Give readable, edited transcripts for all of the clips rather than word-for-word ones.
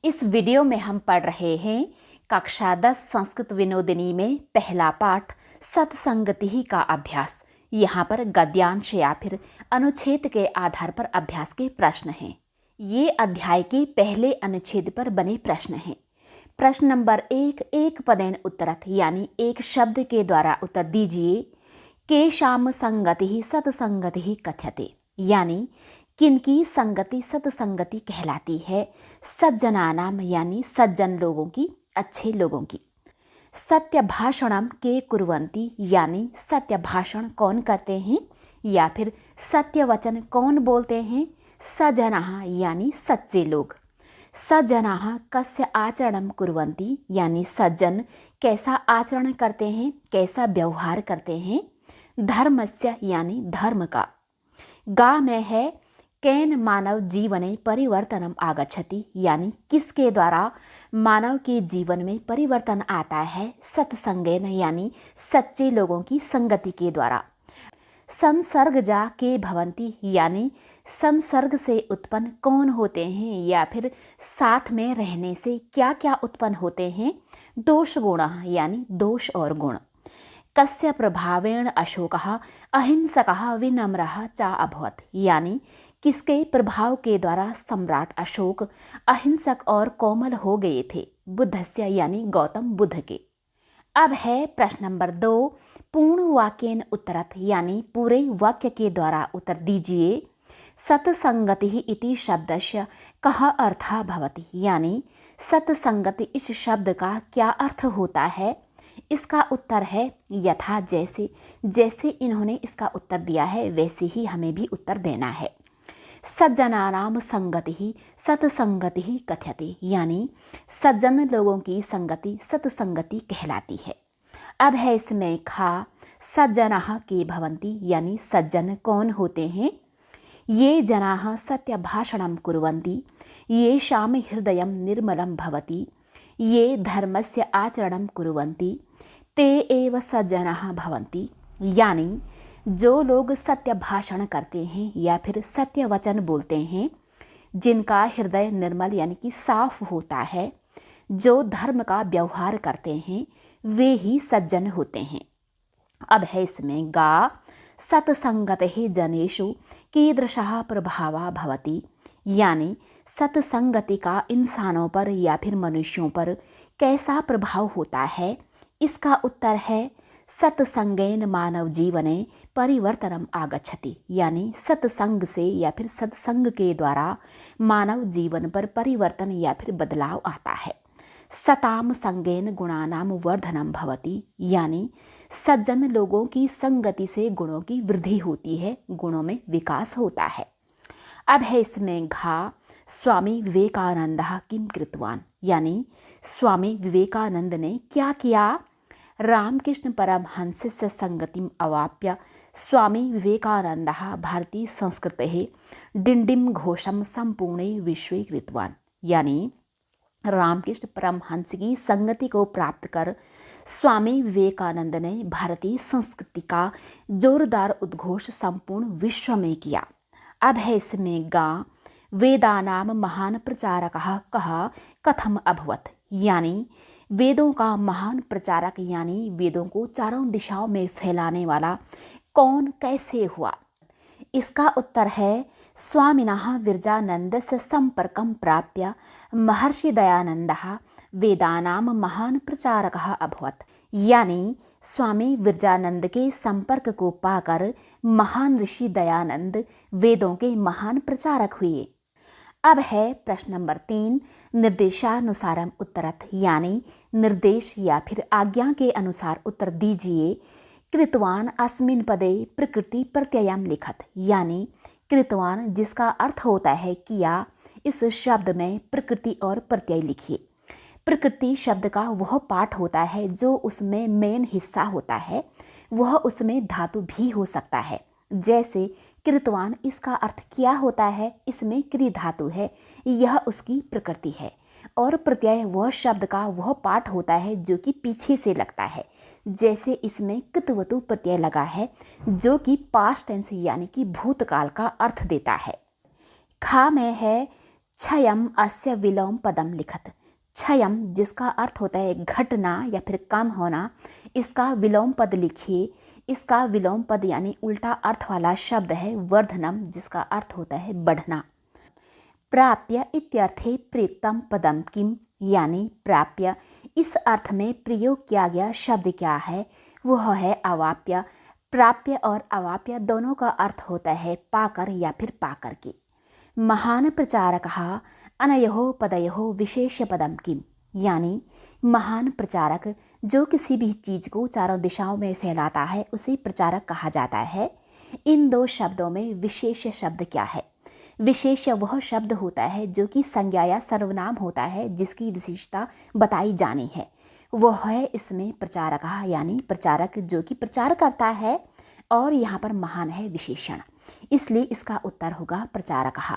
इस वीडियो में हम पढ़ रहे हैं कक्षा 10 संस्कृत विनोदिनी में पहला पाठ सत्संगति का अभ्यास। यहाँ पर गद्यांश या फिर अनुच्छेद के आधार पर अभ्यास के प्रश्न हैं। ये अध्याय के पहले अनुच्छेद पर बने प्रश्न हैं। प्रश्न नंबर 1, एक पदेन उत्तरत यानी एक शब्द के द्वारा उत्तर दीजिए। केषां संगति सत्संगति कथ्यते यानी किनकी संगति सत्संगति कहलाती है। सज्जनानाम यानी सज्जन लोगों की, अच्छे लोगों की। सत्य भाषणम के कुर्वन्ति यानी सत्य भाषण कौन करते हैं या फिर सत्य वचन कौन बोलते हैं। सजनाः यानी सच्चे लोग। सज्जनाः कस्य आचरणम कुर्वन्ति यानी सज्जन कैसा आचरण करते हैं, कैसा व्यवहार करते हैं। धर्मस्य यानी धर्म का। गा में है केन मानव जीवने परिवर्तनम आगच्छति यानी किसके द्वारा मानव के जीवन में परिवर्तन आता है। सत्संगेन यानी सच्चे लोगों की संगति के द्वारा। संसर्गजा के भवन्ति यानी संसर्ग से उत्पन्न कौन होते हैं या फिर साथ में रहने से क्या क्या उत्पन्न होते हैं। दोष गुणः यानी दोष और गुण। कस्य प्रभावेण अशोकः अहिंसकः विनम्रः च अभवत् यानी किसके प्रभाव के द्वारा सम्राट अशोक अहिंसक और कोमल हो गए थे। बुद्धस्य यानी गौतम बुद्ध के। अब है प्रश्न नंबर 2, पूर्ण वाक्येन उत्तरत यानी पूरे वाक्य के द्वारा उत्तर दीजिए। सत्संगति इति शब्दस्य कः अर्थः भवति यानी सत्संगति इस शब्द का क्या अर्थ होता है। इसका उत्तर है यथा जैसे। जैसे इन्होंने इसका उत्तर दिया है वैसे ही हमें भी उत्तर देना है। सज्जनानाम संगति सत्संगति कथ्यते यानी सज्जन लोगों की संगति सत्संगति कहलाती है। अब है इसमें खा। सज्जनाः के भवन्ति यानी सज्जन कौन होते हैं। ये जनाः सत्य भाषणं कुर्वन्ति येषां हृदयं निर्मलं भवति ये धर्मस्य आचरणं कुर्वन्ति ते एव सज्जनाः भवन्ति यानी जो लोग सत्य भाषण करते हैं या फिर सत्य वचन बोलते हैं, जिनका हृदय निर्मल यानी कि साफ होता है, जो धर्म का व्यवहार करते हैं, वे ही सज्जन होते हैं। अब है इसमें गा। सत्संगतिः जनेषु कीदृशः प्रभावः भवति यानी सत्संगति का इंसानों पर या फिर मनुष्यों पर कैसा प्रभाव होता है। इसका उत्तर है सत्संगेन मानव जीवने परिवर्तनम आगच्छति यानी सत्संग से या फिर सत्संग के द्वारा मानव जीवन पर परिवर्तन या फिर बदलाव आता है। सताम संगेन गुणानाम वर्धनम भवति यानी सज्जन लोगों की संगति से गुणों की वृद्धि होती है, गुणों में विकास होता है। अब है इसमें घा। स्वामी विवेकानंदः किम कृतवान यानी स्वामी विवेकानंद ने क्या किया। रामकृष्ण परमहंसस्य संगतिम अवाप्य स्वामी विवेकानंदः भारतीय संस्कृतेः डिंडिम घोषम संपूर्णे विश्वे कृतवान यानी रामकृष्ण परमहंस की संगति को प्राप्त कर स्वामी विवेकानंद ने भारतीय संस्कृति का जोरदार उद्घोष संपूर्ण विश्व में किया। अब है इसमें गा। वेदानाम महान प्रचारकः कः कथम अभवत् यानी वेदों का महान प्रचारक यानी वेदों को चारों दिशाओं में फैलाने वाला कौन कैसे हुआ। इसका उत्तर है स्वामिनः विरजानन्दस्य संपर्कं प्राप्य महर्षि दयानन्दः वेदानां महान प्रचारकः अभवत् यानी स्वामी विरजानंद के संपर्क को पाकर महान ऋषि दयानंद वेदों के महान प्रचारक हुए। अब है प्रश्न नंबर 3, निर्देशानुसारम उत्तरत यानी निर्देश या फिर आज्ञा के अनुसार उत्तर दीजिए। कृतवान अस्मिन् पदे प्रकृति प्रत्ययम लिखत यानी कृतवान जिसका अर्थ होता है किया, इस शब्द में प्रकृति और प्रत्यय लिखिए। प्रकृति शब्द का वह पाठ होता है जो उसमें मेन हिस्सा होता है, वह उसमें धातु भी हो सकता है। जैसे कृतवान इसका अर्थ क्या होता है, इसमें क्रि धातु है, यह उसकी प्रकृति है। और प्रत्यय वह शब्द का वह पाठ होता है जो कि पीछे से लगता है। जैसे इसमें कृतवतु प्रत्यय लगा है जो कि पास्ट टेंस यानी कि भूतकाल का अर्थ देता है। खा में है क्षयम अस्य विलोम पदम लिखत। क्षयम जिसका अर्थ होता है घटना या फिर कम होना, इसका विलोम पद लिखिए। इसका विलोम पद यानी उल्टा अर्थ वाला शब्द है वर्धनम, जिसका अर्थ होता है बढ़ना। प्राप्य इत्यर्थे प्रयुक्तम पदम किम, यानी प्राप्य इस अर्थ में प्रयोग किया गया शब्द क्या है, वह है अवाप्य। प्राप्य और अवाप्य दोनों का अर्थ होता है पाकर या फिर पाकर के। महान प्रचारकः अनयोः पदयोः विशेष पदम किम, यानी महान प्रचारक जो किसी भी चीज़ को चारों दिशाओं में फैलाता है उसे प्रचारक कहा जाता है। इन दो शब्दों में विशेष शब्द क्या है? विशेष वह शब्द होता है जो कि संज्ञा या सर्वनाम होता है जिसकी विशेषता बताई जानी है, वह है इसमें प्रचारकः, यानी प्रचारक जो कि प्रचार करता है। और यहाँ पर महान है विशेषण, इसलिए इसका उत्तर होगा प्रचारकः।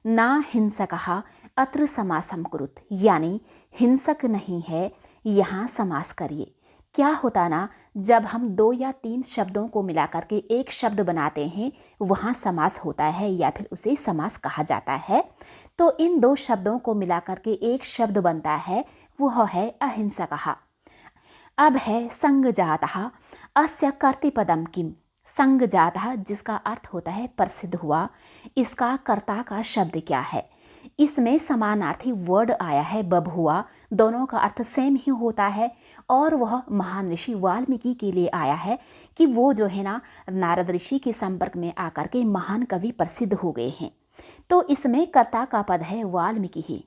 ना हिंसकः अत्र समासम कुरुत, यानी हिंसक नहीं है, यहाँ समास करिए। क्या होता ना, जब हम 2 या 3 शब्दों को मिलाकर के एक शब्द बनाते हैं वहाँ समास होता है या फिर उसे समास कहा जाता है। तो इन 2 शब्दों को मिलाकर के एक शब्द बनता है, वह है अहिंसकः। अब है संगजातः अस्य कर्तृपदम किम। संगजातः जिसका अर्थ होता है प्रसिद्ध हुआ, इसका कर्ता का शब्द क्या है? इसमें समानार्थी वर्ड आया है बभुआ, दोनों का अर्थ सेम ही होता है। और वह महान ऋषि वाल्मीकि के लिए आया है कि वो जो है ना नारद ऋषि के संपर्क में आकर के महान कवि प्रसिद्ध हो गए हैं। तो इसमें कर्ता का पद है वाल्मीकि ही।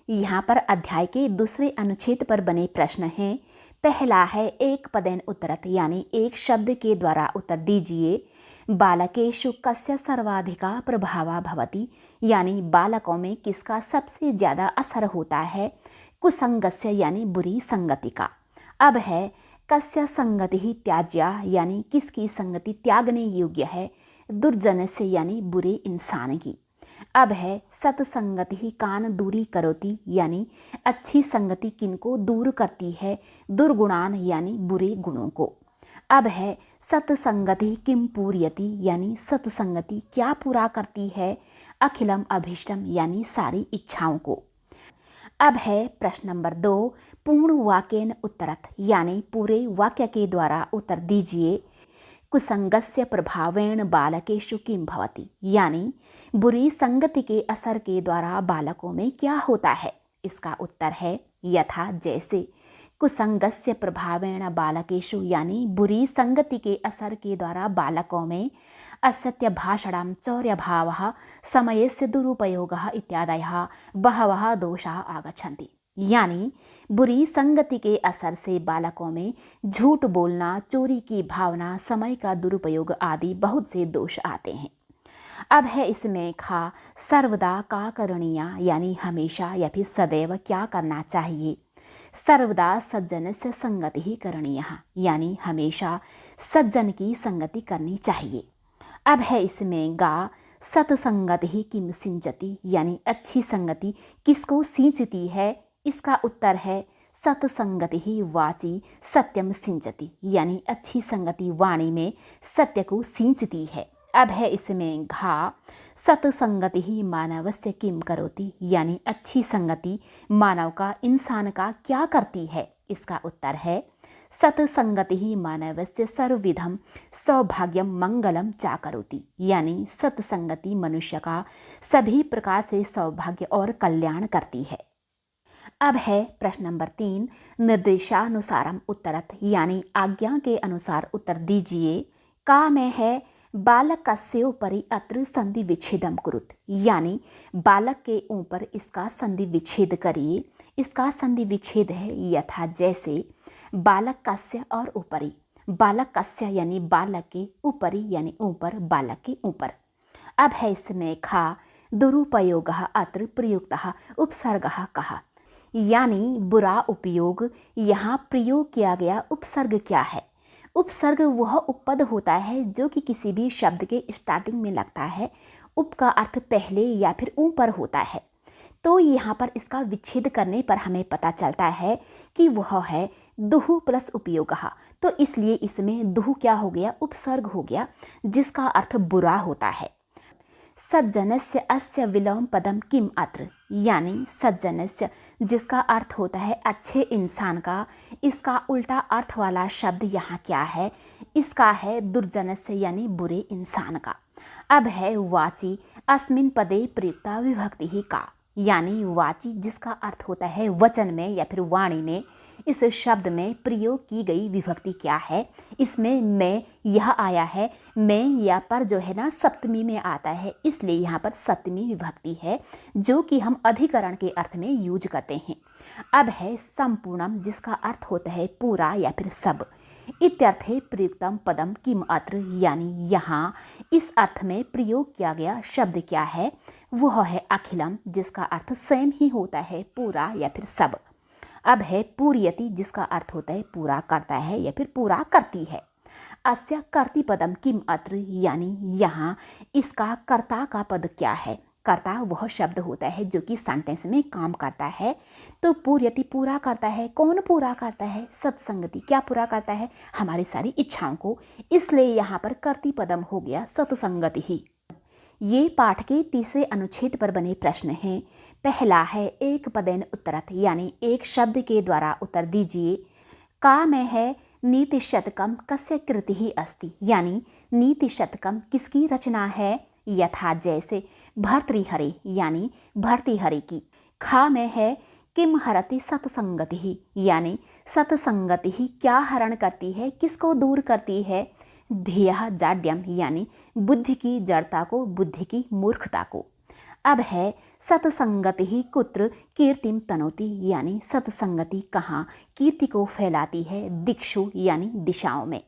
यहाँ पर अध्याय के दूसरे अनुच्छेद पर बने प्रश्न हैं। पहला है एक पदेन उत्तरत, यानी एक शब्द के द्वारा उत्तर दीजिए। बालकेषु कस्य सर्वाधिका प्रभावा भवति, यानी बालकों में किसका सबसे ज़्यादा असर होता है? कुसंगस्य यानी बुरी संगति का। अब है कस्य संगति ही त्याज्या, यानी किसकी संगति त्यागने योग्य है? दुर्जनस्य यानी बुरे इंसान की। अब है सत्संगति ही कान दूरी करोति, यानी अच्छी संगति किनको दूर करती है? दुर्गुणान यानी बुरे गुणों को। अब है सत्संगति किम पूर्यति, यानी सत्संगति क्या पूरा करती है? अखिलम अभीष्टम यानी सारी इच्छाओं को। अब है प्रश्न नंबर 2, पूर्ण वाक्येन उत्तरत, यानी पूरे वाक्य के द्वारा उत्तर दीजिए। कुसंगस्य प्रभावेण बालकेषु किम भवति, यानी बुरी संगति के असर के द्वारा बालकों में क्या होता है? इसका उत्तर है यथा जैसे। कुसंगस्य प्रभावेण बालकेषु, यानी बुरी संगति के असर के द्वारा बालकों में असत्य भाषणं, चौर्यभावः, समयस्य दुरुपयोगः इत्यादयः बहवः दोषाः आगच्छन्ति, यानी बुरी संगति के असर से बालकों में झूठ बोलना, चोरी की भावना, समय का दुरुपयोग आदि बहुत से दोष आते हैं। अब है इसमें खा सर्वदा का करणीया, यानी हमेशा या फिर सदैव क्या करना चाहिए? सर्वदा सज्जन से संगति ही करणीय, यानी हमेशा सज्जन की संगति करनी चाहिए। अब है इसमें गा सत्संगति ही किम सिंचति, यानी अच्छी संगति किसको सिंचती है? इसका उत्तर है सत्संगति ही वाची सत्यम सिंचति, यानी अच्छी संगति वाणी में सत्य को सिंचती है। अब है इसमें घा सत्संगति ही मानवस्य किम करोति, यानी अच्छी संगति मानव का, इंसान का क्या करती है? इसका उत्तर है सत्संगति ही मानवस्य सर्वविधम सौभाग्यम मंगलम चा करोति, यानी सत्संगति मनुष्य का सभी प्रकार से सौभाग्य और कल्याण करती है। अब है प्रश्न नंबर 3, निर्देशानुसारम उत्तरत, यानी आज्ञा के अनुसार उत्तर दीजिए। का में है बालकस्योपरि अत्र संधि विच्छेदम कुरुत, यानी बालक के ऊपर इसका संधि विच्छेद करिए। इसका संधि विच्छेद है यथा जैसे। बालक कस्य और ऊपरी, बालक कस्य यानी बालक के, ऊपरी यानी ऊपर, बालक के ऊपर। अब है इसमें खा दुरुपयोगः अत्र प्रयुक्तः उपसर्गः कहा, यानी बुरा उपयोग, यहाँ प्रयोग किया गया उपसर्ग क्या है? उपसर्ग वह उपपद होता है जो कि किसी भी शब्द के स्टार्टिंग में लगता है। उप का अर्थ पहले या फिर ऊपर होता है। तो यहाँ पर इसका विच्छेद करने पर हमें पता चलता है कि वह है दुहु प्लस उपयोगः। तो इसलिए इसमें दुहु क्या हो गया? उपसर्ग हो गया, जिसका अर्थ बुरा होता है। सज्जनस्य अस्य विलोम पदम किम अत्र, यानी सज्जनस्य जिसका अर्थ होता है अच्छे इंसान का, इसका उल्टा अर्थ वाला शब्द यहाँ क्या है, इसका है दुर्जनस्य यानी बुरे इंसान का। अब है वाची अस्मिन पदे प्रयुक्ता विभक्ति ही का, यानी वाची जिसका अर्थ होता है वचन में या फिर वाणी में, इस शब्द में प्रयोग की गई विभक्ति क्या है। इसमें मैं यह आया है, मैं या पर जो है ना सप्तमी में आता है, इसलिए यहाँ पर सप्तमी विभक्ति है जो कि हम अधिकरण के अर्थ में यूज करते हैं। अब है संपूर्णम जिसका अर्थ होता है पूरा या फिर सब। इत्यर्थे प्रयुक्तम पदम किम अत्र, यानी यहाँ इस अर्थ में प्रयोग किया गया शब्द क्या है, वह है अखिलम जिसका अर्थ सेम ही होता है पूरा या फिर सब। अब है पूर्यति जिसका अर्थ होता है पूरा करता है या फिर पूरा करती है। अस्य कर्ति पदम किम अत्र, यानी यहाँ इसका कर्ता का पद क्या है। कर्ता वह शब्द होता है जो कि सेंटेंस में काम करता है। तो पूर्यति पूरा करता है, कौन पूरा करता है, सत्संगति क्या पूरा करता है, हमारी सारी इच्छाओं को, इसलिए यहाँ पर कर्ति पदम हो गया सत्संगति ही। ये पाठ के तीसरे अनुच्छेद पर बने प्रश्न हैं। पहला है एक पदेन उत्तरत, यानी एक शब्द के द्वारा उत्तर दीजिए। का में है नीति शतकम कस्य कृति ही अस्ति, यानी नीति शतकम किसकी रचना है, यथा जैसे भर्तृहरि यानी भर्तृहरि की। खा में है किम हरति सत्संगति ही, यानी सत्संगति ही क्या हरण करती है, किसको दूर करती है। ध्येय जाड्यम यानी बुद्धि की जड़ता को, बुद्धि की मूर्खता को। अब है सत्संगति ही कुत्र कीर्तिम तनोति, यानी सत्संगति कहाँ कीर्ति को फैलाती है, दिक्षु यानी दिशाओं में।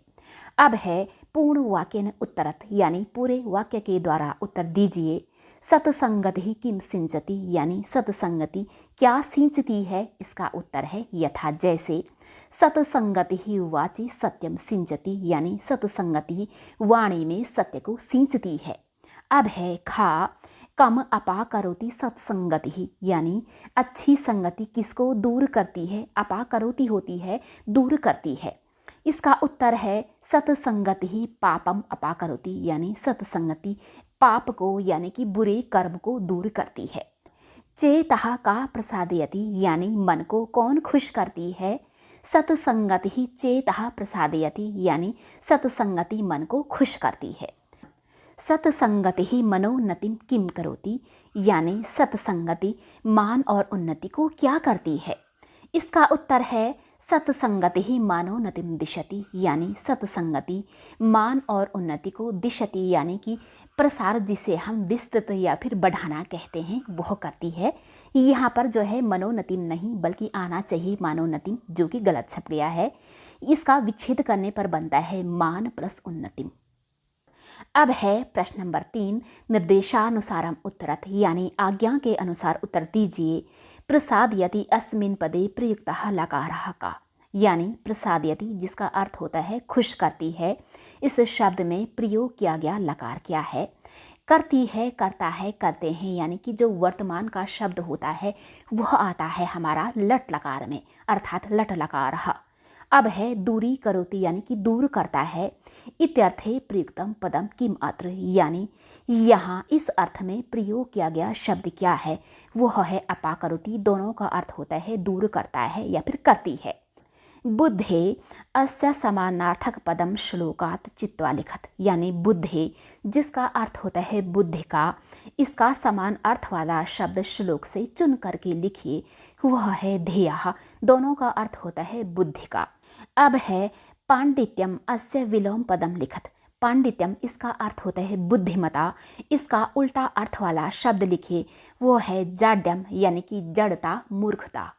अब है पूर्ण वाक्य न उत्तरत, यानी पूरे वाक्य के द्वारा उत्तर दीजिए। सत्संगति ही किम सिंचती, यानी सत्संगति क्या सिंचती है, इसका उत्तर है यथा जैसे। सत्संगति ही वाची सत्यम सिंचती, यानी सत्संगति वाणी में सत्य को सिंचती है। अब है खा कम अपाकरोति सत्संगति ही, यानी अच्छी संगति किसको दूर करती है, अपाकरोति होती है दूर करती है। इसका उत्तर है सत्संगति ही पापम अपाकरोति, यानी सत्संगति पाप को यानी कि बुरे कर्म को दूर करती है। चेतः का प्रसादयति, यानी मन को कौन खुश करती है। सत्संगति ही चेतः प्रसादयति, यानी सत्संगति मन को खुश करती है। सत्संगति ही मनोन्नतिम किम करोति, यानी सत्संगति मान और उन्नति को क्या करती है। इसका उत्तर है सत्संगति ही मानोन्नतिम दिशति, यानी सत्संगति मान और उन्नति को दिशति यानी कि प्रसार, जिसे हम विस्तृत या फिर बढ़ाना कहते हैं, वह करती है। यहाँ पर जो है मनोन्नतिम नहीं बल्कि आना चाहिए मानोन्नतिम, जो कि गलत छप गया है। इसका विच्छेद करने पर बनता है मान प्लस उन्नतिम। अब है प्रश्न नंबर 3, निर्देशानुसारम उत्तरत, यानी आज्ञा के अनुसार उत्तर दीजिए। प्रसादयति अस्मिन् पदे प्रयुक्तः लकारः का, यानी प्रसादयति जिसका अर्थ होता है खुश करती है, इस शब्द में प्रयोग किया गया लकार क्या है। करती है, करता है, करते हैं, यानी कि जो वर्तमान का शब्द होता है वह आता है हमारा लट लकार में, अर्थात लट लकारः। अब है दूरी करोति, यानी कि दूर करता है। इत्यर्थे प्रयुक्तम पदम किम अत्र, यानी यहाँ इस अर्थ में प्रयोग किया गया शब्द क्या है, वह है अपाकरोति। दोनों का अर्थ होता है दूर करता है या फिर करती है। बुद्धे अस्य समानार्थक पदम श्लोकात चित्वा लिखत, यानी बुद्धे जिसका अर्थ होता है बुद्धि का, इसका समान अर्थ वाला शब्द श्लोक से चुन करके लिखिए, वह है ध्येयः। दोनों का अर्थ होता है बुद्धि का। अब है पांडित्यम अस्य विलोम पदम लिखत। पांडित्यम इसका अर्थ होता है बुद्धिमता, इसका उल्टा अर्थ वाला शब्द लिखिए, वो है जाड्यम यानी कि जड़ता, मूर्खता।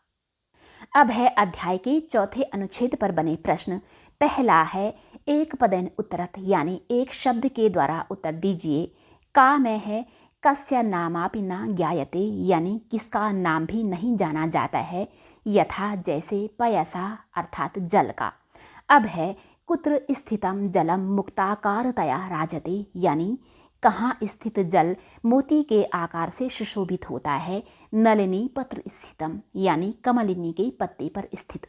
अब है अध्याय के चौथे अनुच्छेद पर बने प्रश्न। पहला है एक पदेन उत्तरत, यानी एक शब्द के द्वारा उत्तर दीजिए। का में है कस्य नामापि न ज्ञायते, यानी किसका नाम भी नहीं जाना जाता है, यथा जैसे पयसा अर्थात जल का। अब है कुत्र स्थितम जलम मुक्ताकारतया राजते, यानी कहाँ स्थित जल मोती के आकार से सुशोभित होता है। नलिनी पत्र स्थितम, यानी कमलिनी के पत्ते पर स्थित।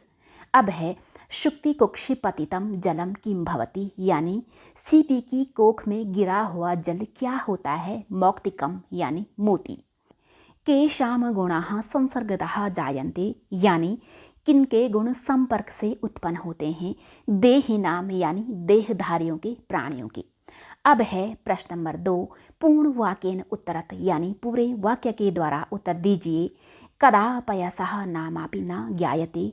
अब है शुक्ति कुक्षि पतितम जलम किम भवति, यानी सीपी की कोख में गिरा हुआ जल क्या होता है, मौक्तिकम यानी मोती। केषाम गुणाः संसर्गतः जायन्ते, यानी किनके गुण संपर्क से उत्पन्न होते हैं, देहिनाम यानी देहधारियों के, प्राणियों के। अब है प्रश्न नंबर 2, पूर्ण वाक्येन उत्तरत, यानी पूरे वाक्य के द्वारा उत्तर दीजिए। कदा पयसः नामापि न ज्ञायते,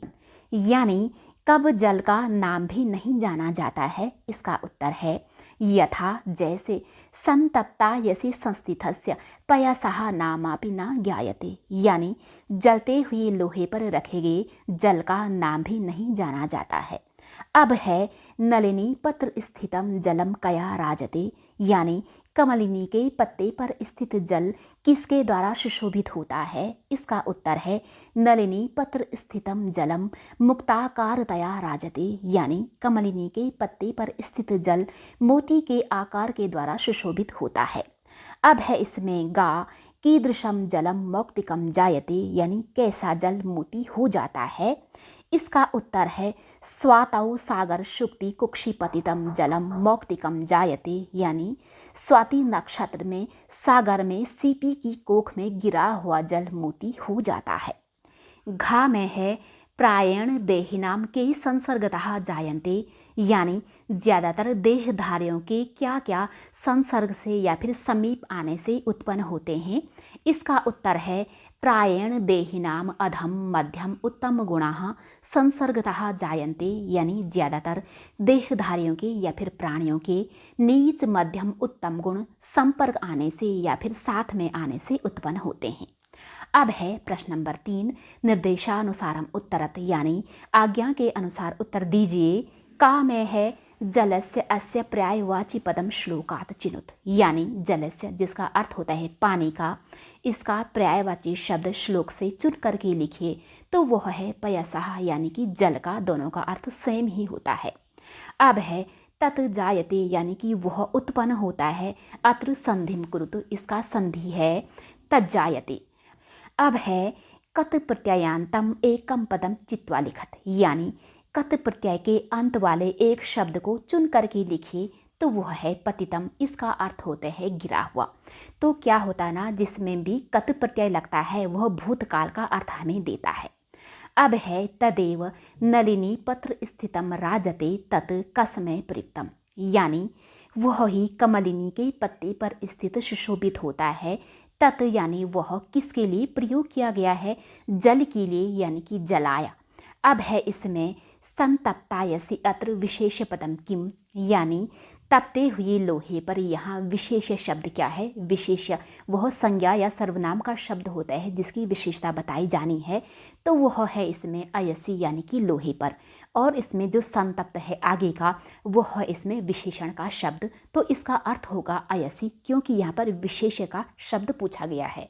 यानी कब जल का नाम भी नहीं जाना जाता है, इसका उत्तर है यथा जैसे संतप्ता यसी संस्थितस्य पयसः नामापि न ज्ञायते, यानी जलते हुए लोहे पर रखे गए जल का नाम भी नहीं जाना जाता है। अब है नलिनी पत्र स्थितम जलम कया राजते, यानी कमलिनी के पत्ते पर स्थित जल किसके द्वारा सुशोभित होता है, इसका उत्तर है नलिनी पत्र स्थितम जलम मुक्ताकारतया राजते, यानी कमलिनी के पत्ते पर स्थित जल मोती के आकार के द्वारा सुशोभित होता है। अब है इसमें गा कीदृशम जलम मौक्तिकम जायते, यानी कैसा जल मोती हो जाता है, इसका उत्तर है स्वातौ सागर शुक्ति कुक्षिपतितम जलम मौक्तिकम जायते, यानी स्वाति नक्षत्र में सागर में सीपी की कोख में गिरा हुआ जल मोती हो जाता है। घा में है प्रायण देहिनाम के संसर्गतः जायन्ते, यानी ज़्यादातर देहधारियों के क्या क्या संसर्ग से या फिर समीप आने से उत्पन्न होते हैं, इसका उत्तर है प्रायण देहिनाम अधम मध्यम उत्तम गुणाः संसर्गतः जायन्ते, यानी ज़्यादातर देहधारियों के या फिर प्राणियों के नीच मध्यम उत्तम गुण संपर्क आने से या फिर साथ में आने से उत्पन्न होते हैं। अब है प्रश्न नंबर 3, निर्देशानुसारम उत्तरत, यानी आज्ञा के अनुसार उत्तर दीजिए। का में है जलस्य अस्य पर्यायवाची पदम श्लोकात चिनुत, यानी जलस्य जिसका अर्थ होता है पानी का, इसका पर्यायवाची शब्द श्लोक से चुन करके लिखिए तो वह है पयसः, यानी कि जल का, दोनों का अर्थ सेम ही होता है। अब है तत् जायते, यानी कि वह उत्पन्न होता है, अत्र संधिम कुरुतु, इसका संधि है तज्जायते। अब है कत प्रत्ययांतम एकम पदम चित्वा लिखत, यानी कत प्रत्यय के अंत वाले एक शब्द को चुन करके लिखिए तो वह है पतितम, इसका अर्थ होता है गिरा हुआ। तो क्या होता है ना, जिसमें भी कत प्रत्यय लगता है वह भूतकाल का अर्थ हमें देता है। अब है तदेव नलिनी पत्र स्थितम राजते तत् कसमय प्रयुक्तम, यानी वह ही कमलिनी के पत्ते पर स्थित सुशोभित होता है। तत् यानी वह किसके लिए प्रयोग किया गया है, जल के लिए, यानी कि जलाया। अब है इसमें संतप्तायसि अत्र विशेष पदम किम, यानी तपते हुए लोहे पर यहाँ विशेष शब्द क्या है, विशेष वह संज्ञा या सर्वनाम का शब्द होता है जिसकी विशेषता बताई जानी है, तो वह है इसमें अयसी, यानी कि लोहे पर। और इसमें जो संतप्त है आगे का वह है इसमें विशेषण का शब्द, तो इसका अर्थ होगा अयसी, क्योंकि यहाँ पर विशेष का शब्द पूछा गया है।